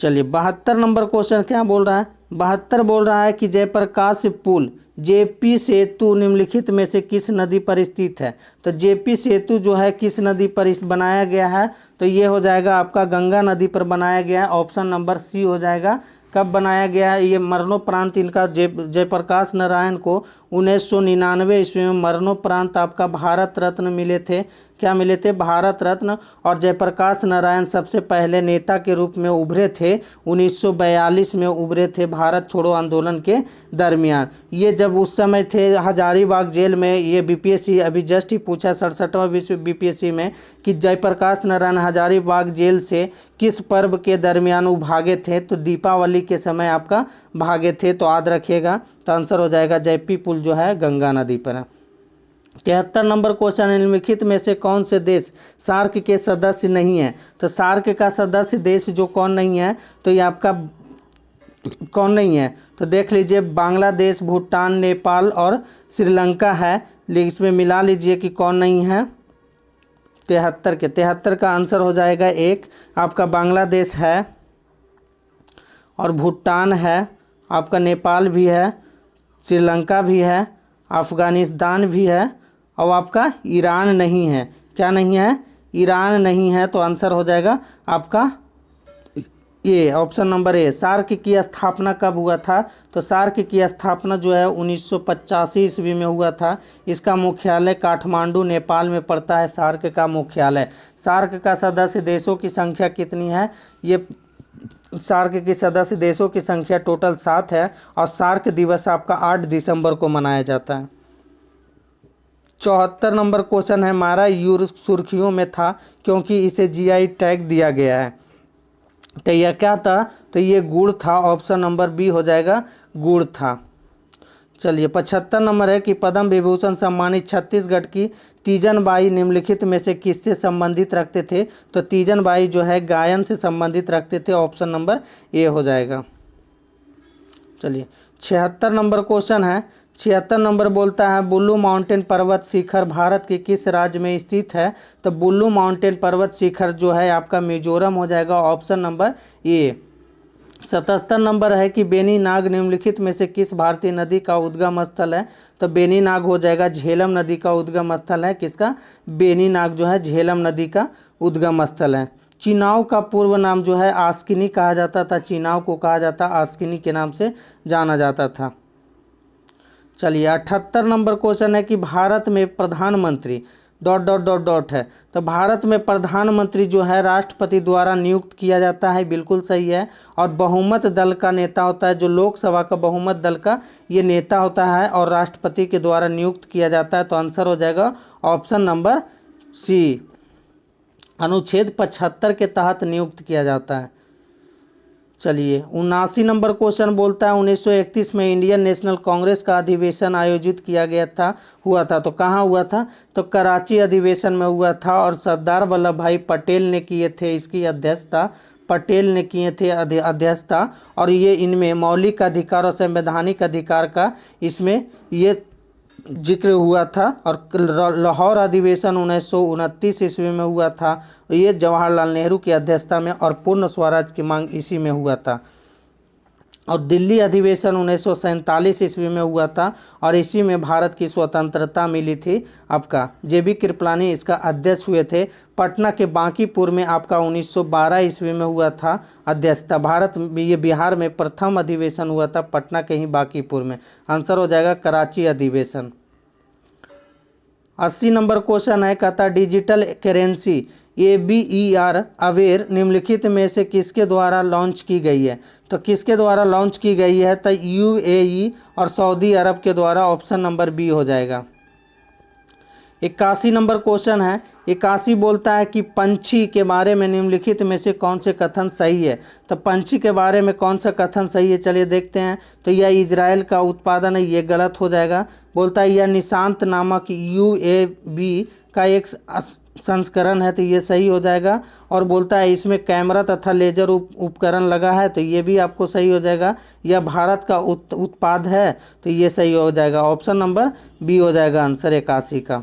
चलिए 72 नंबर क्वेश्चन क्या बोल रहा है? 72 बोल रहा है कि जयप्रकाश पुल जेपी सेतु निम्नलिखित में से किस नदी पर स्थित है? तो जेपी सेतु जो है किस नदी पर बनाया गया है? तो ये हो जाएगा आपका गंगा नदी पर बनाया गया है। ऑप्शन नंबर सी हो जाएगा। कब बनाया गया है? ये मरणोपरांत इनका जयप्रकाश नारायण को 1999 ईस्वी में मरणोपरांत आपका भारत रत्न मिले थे। क्या मिले थे? भारत रत्न। और जयप्रकाश नारायण सबसे पहले नेता के रूप में उभरे थे 1942 में उभरे थे भारत छोड़ो आंदोलन के दरमियान। ये जब उस समय थे हजारीबाग जेल में। ये बीपीएससी अभी जस्ट ही पूछा 67वां विश्व बीपीएससी में कि जयप्रकाश नारायण हजारीबाग जेल से किस पर्व के दरमियान वो भागे थे? तो दीपावली के समय आपका भागे थे, तो याद रखिएगा। तो आंसर हो जाएगा जेपी पुल जो है गंगा नदी पर है। 73 नंबर क्वेश्चन, निम्नलिखित में से कौन से देश सार्क के सदस्य नहीं है? तो सार्क का सदस्य देश जो कौन नहीं है, तो ये आपका कौन नहीं है? तो देख लीजिए, बांग्लादेश, भूटान, नेपाल और श्रीलंका है। लेकिन इसमें मिला लीजिए कि कौन नहीं है। 73 का आंसर हो जाएगा एक। आपका बांग्लादेश है और भूटान है, आपका नेपाल भी है, श्रीलंका भी है, अफ़गानिस्तान भी है, और आपका ईरान नहीं है। क्या नहीं है? ईरान नहीं है। तो आंसर हो जाएगा आपका ये, ऑप्शन नंबर ए। सार्क की स्थापना कब हुआ था? तो सार्क की स्थापना जो है 1985 ईस्वी में हुआ था। इसका मुख्यालय काठमांडू नेपाल में पड़ता है, सार्क का मुख्यालय। सार्क का सदस्य देशों की संख्या कितनी है? ये सार्क के सदस्य देशों की संख्या टोटल 7 है। और सार्क दिवस आपका 8 दिसंबर को मनाया जाता है। 74 नंबर क्वेश्चन है, हमारा यूरोप सुर्खियों में था क्योंकि इसे जीआई टैग दिया गया है। तो यह क्या था? तो ये गुड़ था। ऑप्शन नंबर बी हो जाएगा, गुड़ था। चलिए 75 नंबर है कि पद्म विभूषण सम्मानित छत्तीसगढ़ की तीजन बाई निम्नलिखित में से किससे संबंधित रखते थे? तो तीजन बाई जो है गायन से संबंधित रखते थे। ऑप्शन नंबर ए हो जाएगा। चलिए 76 नंबर क्वेश्चन है। 76 नंबर बोलता है बुल्लू माउंटेन पर्वत शिखर भारत के किस राज्य में स्थित है? तो बुल्लू माउंटेन पर्वत शिखर जो है आपका मिजोरम हो जाएगा। Option number A. 77 नंबर है कि बेनीनाग निम्नलिखित में से किस भारतीय नदी का उद्गम स्थल है? तो बेनीनाग हो जाएगा झेलम नदी का उद्गम स्थल है। किसका? बेनीनाग जो है झेलम नदी का उद्गम स्थल है। चिनाव का पूर्व नाम जो है आस्किनी कहा जाता था। चिनाव को कहा जाता आस्किनी के नाम से जाना जाता था। चलिए 78 नंबर क्वेश्चन है कि भारत में प्रधानमंत्री ... है। तो भारत में प्रधानमंत्री जो है राष्ट्रपति द्वारा नियुक्त किया जाता है। बिल्कुल सही है। और बहुमत दल का नेता होता है, जो लोकसभा का बहुमत दल का ये नेता होता है और राष्ट्रपति के द्वारा नियुक्त किया जाता है। तो आंसर हो जाएगा ऑप्शन नंबर सी, अनुच्छेद 75 के तहत नियुक्त किया जाता है। चलिए 79 नंबर क्वेश्चन बोलता है 1931 में इंडियन नेशनल कांग्रेस का अधिवेशन आयोजित किया गया था, हुआ था। तो कहाँ हुआ था? तो कराची अधिवेशन में हुआ था। और सरदार वल्लभ भाई पटेल ने किए थे इसकी अध्यक्षता। पटेल ने किए थे अध्यक्षता। और ये इनमें मौलिक अधिकार और संवैधानिक अधिकार का इसमें ये जिक्र हुआ था। और लाहौर अधिवेशन 1929 ईस्वी में हुआ था। ये जवाहरलाल नेहरू की अध्यक्षता में, और पूर्ण स्वराज की मांग इसी में हुआ था। और दिल्ली अधिवेशन 1947 ईस्वी में हुआ था, और इसी में भारत की स्वतंत्रता मिली थी। आपका JB कृपलानी इसका अध्यक्ष हुए थे। पटना के बांकीपुर में आपका 1912 ईस्वी में हुआ था अध्यक्षता। ये बिहार में प्रथम अधिवेशन हुआ था पटना के ही बांकीपुर में। आंसर हो जाएगा कराची अधिवेशन। 80 नंबर क्वेश्चन है, कहता डिजिटल करेंसी ABER अवेयर निम्नलिखित में से किसके द्वारा लॉन्च की गई है? तो किसके द्वारा लॉन्च की गई है? तो UAE और सऊदी अरब के द्वारा। ऑप्शन नंबर बी हो जाएगा। 81 नंबर क्वेश्चन है, 81 बोलता है कि पंछी के बारे में निम्नलिखित में से कौन से कथन सही है? तो पंछी के बारे में कौन सा कथन सही है, चलिए देखते हैं। तो यह इजराइल का उत्पादन है, ये गलत हो जाएगा। बोलता है यह निशांत नामक UAV का एक संस्करण है, तो ये सही हो जाएगा। और बोलता है इसमें कैमरा तथा लेजर उपकरण लगा है, तो ये भी आपको सही हो जाएगा। यह भारत का उत्पाद है, तो ये सही हो जाएगा। ऑप्शन नंबर बी हो जाएगा आंसर 81 का।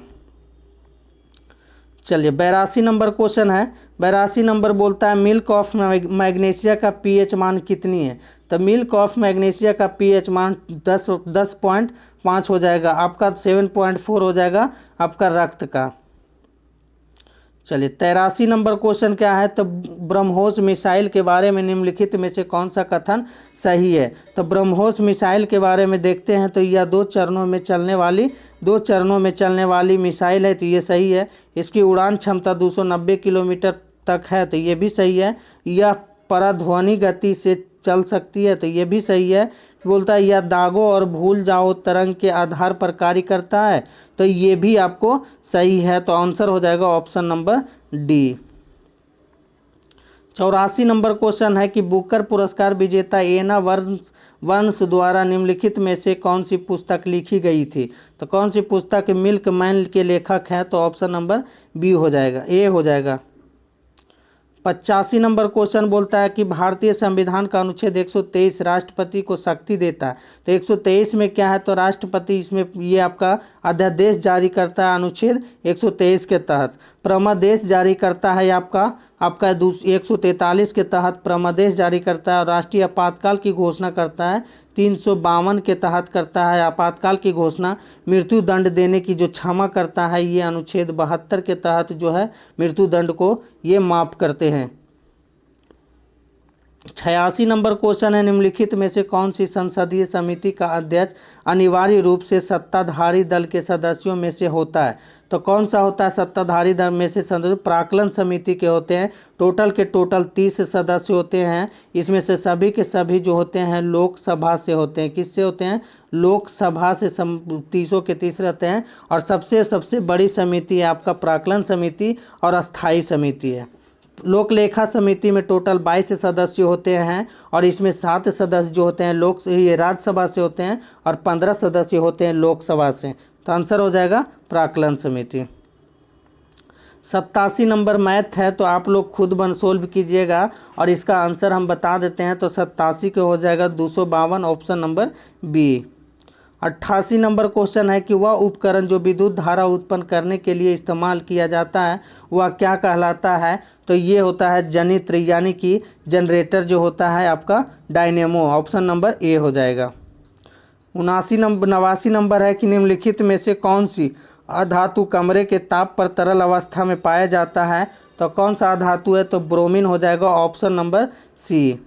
चलिए 82 नंबर क्वेश्चन है। 82 नंबर बोलता है मिल्क ऑफ मैग्नीशिया का pH मान कितनी है? तो मिल्क ऑफ मैग्नीशिया का pH मान 10.5 हो जाएगा। आपका 7.4 हो जाएगा आपका रक्त का। चलिए 83 नंबर क्वेश्चन क्या है? तो ब्रह्मोस मिसाइल के बारे में निम्नलिखित में से कौन सा कथन सही है? तो ब्रह्मोस मिसाइल के बारे में देखते हैं, तो यह दो चरणों में चलने वाली मिसाइल है, तो ये सही है। इसकी उड़ान क्षमता 290 किलोमीटर तक है, तो ये भी सही है। यह पराध्वनि गति से चल सकती है, तो ये भी सही है। बोलता है यह दागों और भूल जाओ तरंग के आधार पर कार्य करता है, तो ये भी आपको सही है। तो आंसर हो जाएगा option number D. 84 number question है कि बुकर पुरस्कार विजेता एना वंश द्वारा निम्नलिखित में से कौन सी पुस्तक लिखी गई थी? तो कौन सी पुस्तक मिल्क मैन के लेखक हैं? तो ऑप्शन नंबर बी हो जाएगा, ए हो जाएगा। 85 नंबर क्वेश्चन बोलता है कि भारतीय संविधान का अनुच्छेद 123 राष्ट्रपति को शक्ति देता है, तो 123 में क्या है? तो राष्ट्रपति इसमें ये आपका अध्यादेश जारी करता है अनुच्छेद 123 के तहत। प्रमादेश जारी करता है आपका 143 के तहत प्रमादेश जारी करता है। और राष्ट्रीय आपातकाल की घोषणा करता है 352 के तहत करता है आपातकाल की घोषणा। मृत्यु दंड देने की जो क्षमा करता है, ये अनुच्छेद 72 के तहत जो है मृत्यु दंड को ये माफ करते हैं। 86 नंबर क्वेश्चन है निम्नलिखित में से कौन सी संसदीय समिति का अध्यक्ष अनिवार्य रूप से सत्ताधारी दल के सदस्यों में से होता है? तो कौन सा होता है सत्ताधारी दल में से सदस्य? प्राक्कलन समिति के होते हैं। टोटल 30 सदस्य होते हैं। इसमें से सभी के सभी जो होते हैं लोकसभा से होते हैं। किससे होते हैं? लोकसभा से 30 के 30 रहते हैं। और सबसे बड़ी समिति है आपका प्राक्कलन समिति और अस्थायी समिति है। लोक लेखा समिति में टोटल 22 सदस्य होते हैं, और इसमें 7 सदस्य जो होते हैं ये राज्यसभा से होते हैं, और 15 सदस्य होते हैं लोकसभा से। तो आंसर हो जाएगा प्राक्कलन समिति। 87 नंबर मैथ है, तो आप लोग खुद सोल्व कीजिएगा, और इसका आंसर हम बता देते हैं। तो 87 के हो जाएगा 252, option number B. 88 number question है कि वह उपकरण जो विद्युत धारा उत्पन्न करने के लिए इस्तेमाल किया जाता है वह क्या कहलाता है? तो ये होता है जनित्र, यानी कि जनरेटर जो होता है आपका डायनेमो। ऑप्शन नंबर ए हो जाएगा। 89 नंबर है कि निम्नलिखित में से कौन सी अधातु कमरे के ताप पर तरल अवस्था में पाया जाता है? तो कौन सा अधातु है? तो ब्रोमीन हो जाएगा, ऑप्शन नंबर सी।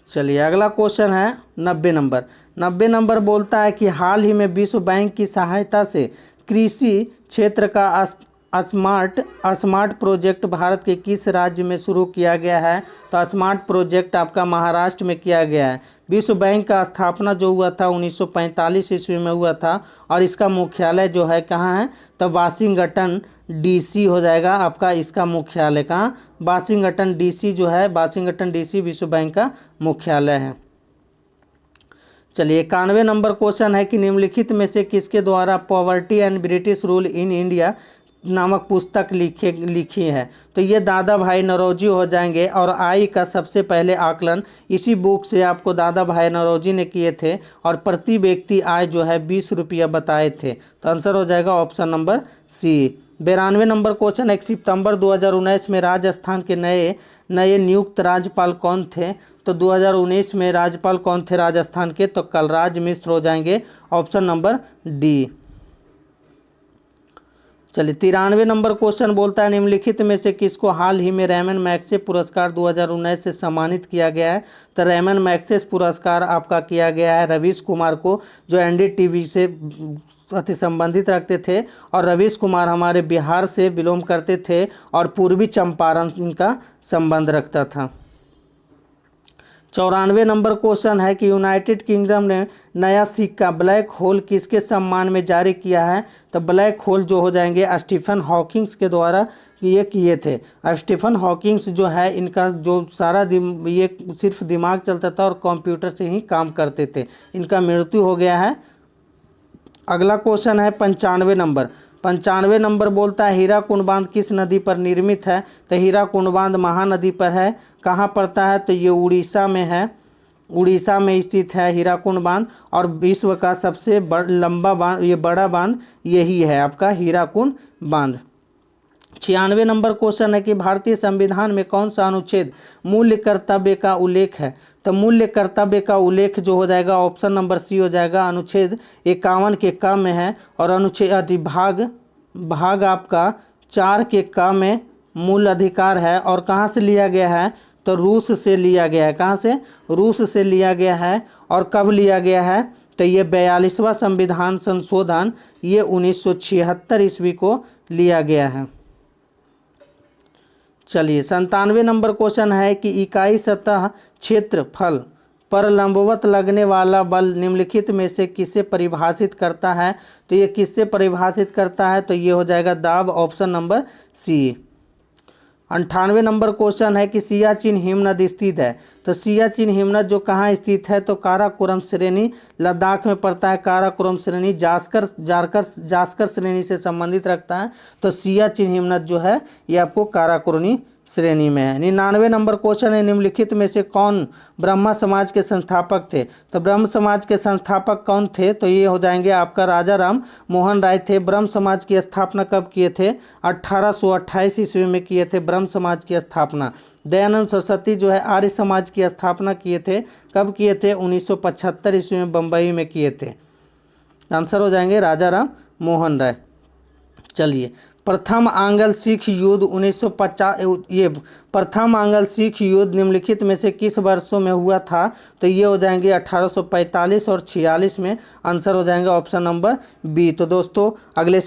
चलिए अगला क्वेश्चन है 90 नंबर बोलता है कि हाल ही में विश्व बैंक की सहायता से कृषि क्षेत्र का स्मार्ट प्रोजेक्ट भारत के किस राज्य में शुरू किया गया है? तो स्मार्ट प्रोजेक्ट आपका महाराष्ट्र में किया गया है। विश्व बैंक का स्थापना जो हुआ था 1945 ईस्वी में हुआ था, और इसका मुख्यालय जो है कहाँ है? तो वाशिंगटन DC हो जाएगा आपका इसका मुख्यालय। कहाँ? वाशिंगटन DC जो है, वाशिंगटन DC विश्व बैंक का मुख्यालय है। चलिए 91 नंबर क्वेश्चन है कि निम्नलिखित में से किसके द्वारा poverty and British rule in India नामक पुस्तक लिखी है। तो ये दादा भाई नौरोजी हो जाएंगे। और आय का सबसे पहले आकलन इसी बुक से आपको दादा भाई नौरोजी ने किए थे और प्रति व्यक्ति आय जो है 20 रुपया बताए थे। तो आंसर हो जाएगा option number C. 92 number question, 1 सितंबर 2019 में राजस्थान के नए नियुक्त राज्यपाल कौन थे? तो 2019 में राज्यपाल कौन थे राजस्थान के? तो कलराज मिश्र हो जाएंगे, ऑप्शन नंबर डी। चलिए 93 नंबर क्वेश्चन बोलता है निम्नलिखित में से किसको हाल ही में रेमन मैग्सेसे पुरस्कार 2019 से सम्मानित किया गया है? तो रेमन मैग्सेसे पुरस्कार आपका किया गया है रवीश कुमार को, जो एनडीटीवी से अति संबंधित रखते थे। और रवीश कुमार हमारे बिहार से बिलोंग करते थे और पूर्वी चंपारण इनका संबंध रखता था। 94 नंबर क्वेश्चन है कि यूनाइटेड किंगडम ने नया सिक्का ब्लैक होल किसके सम्मान में जारी किया है? तो ब्लैक होल जो हो जाएंगे स्टीफन हॉकिंग्स के द्वारा ये किए थे। स्टीफन हॉकिंग्स जो है इनका जो सारा ये सिर्फ दिमाग चलता था और कंप्यूटर से ही काम करते थे। इनका मृत्यु हो गया है। अगला क्वेश्चन है 95 नंबर। 95 नंबर बोलता है हीराकुंड बांध किस नदी पर निर्मित है? तो हीराकुंड बांध महानदी पर है। कहाँ पड़ता है? तो ये उड़ीसा में है, उड़ीसा में स्थित है हीराकुंड बांध। और विश्व का सबसे लंबा बांध, ये बड़ा बांध यही है आपका हीराकुंड बांध। 96 नंबर क्वेश्चन है कि भारतीय संविधान में कौन सा अनुच्छेद मूल्य कर्तव्य का उल्लेख है? तो मूल्य कर्तव्य का उल्लेख जो हो जाएगा ऑप्शन नंबर सी हो जाएगा, अनुच्छेद 51 के क में है। और अनुच्छेद भाग आपका 4 के क में मूल अधिकार है। और कहाँ से लिया गया है? तो रूस से लिया गया है। कहाँ से? रूस से लिया गया है। और कब लिया गया है? तो ये 42वां संविधान संशोधन ये 1976 ईस्वी को लिया गया है। चलिए 97 नंबर क्वेश्चन है कि इकाई सतह क्षेत्रफल पर लंबवत लगने वाला बल निम्नलिखित में से किसे परिभाषित करता है? तो ये किससे परिभाषित करता है? तो ये हो जाएगा दाब, option number C. 98 number question है कि सियाचिन हिमनद स्थित है। तो सियाचिन हिमनद जो कहाँ स्थित है? तो काराकोरम श्रेणी लद्दाख में पड़ता है। काराकोरम श्रेणी जास्कर श्रेणी से संबंधित रखता है। तो सियाचिन हिमनद जो है ये आपको काराकोरम श्रेणी में है। 99 नंबर क्वेश्चन है निम्नलिखित में से कौन ब्रह्मा समाज के संस्थापक थे? तो ब्रह्म समाज के संस्थापक कौन थे? तो ये हो जाएंगे आपका राजा राम मोहन राय थे। ब्रह्म समाज की स्थापना कब किए थे? 1828 ईस्वी में किए थे ब्रह्म समाज की स्थापना। दयानंद सरस्वती जो है आर्य समाज की स्थापना किए थे। कब किए थे? 1975 ईस्वी में बम्बई में किए थे। आंसर हो जाएंगे राजा राम मोहन राय। चलिए प्रथम आंग्ल सिख युद्ध 1950, ये प्रथम आंग्ल सिख युद्ध निम्नलिखित में से किस वर्षों में हुआ था? तो ये हो जाएंगे 1845 और 46 में। आंसर हो जाएंगे ऑप्शन नंबर बी। तो दोस्तों अगले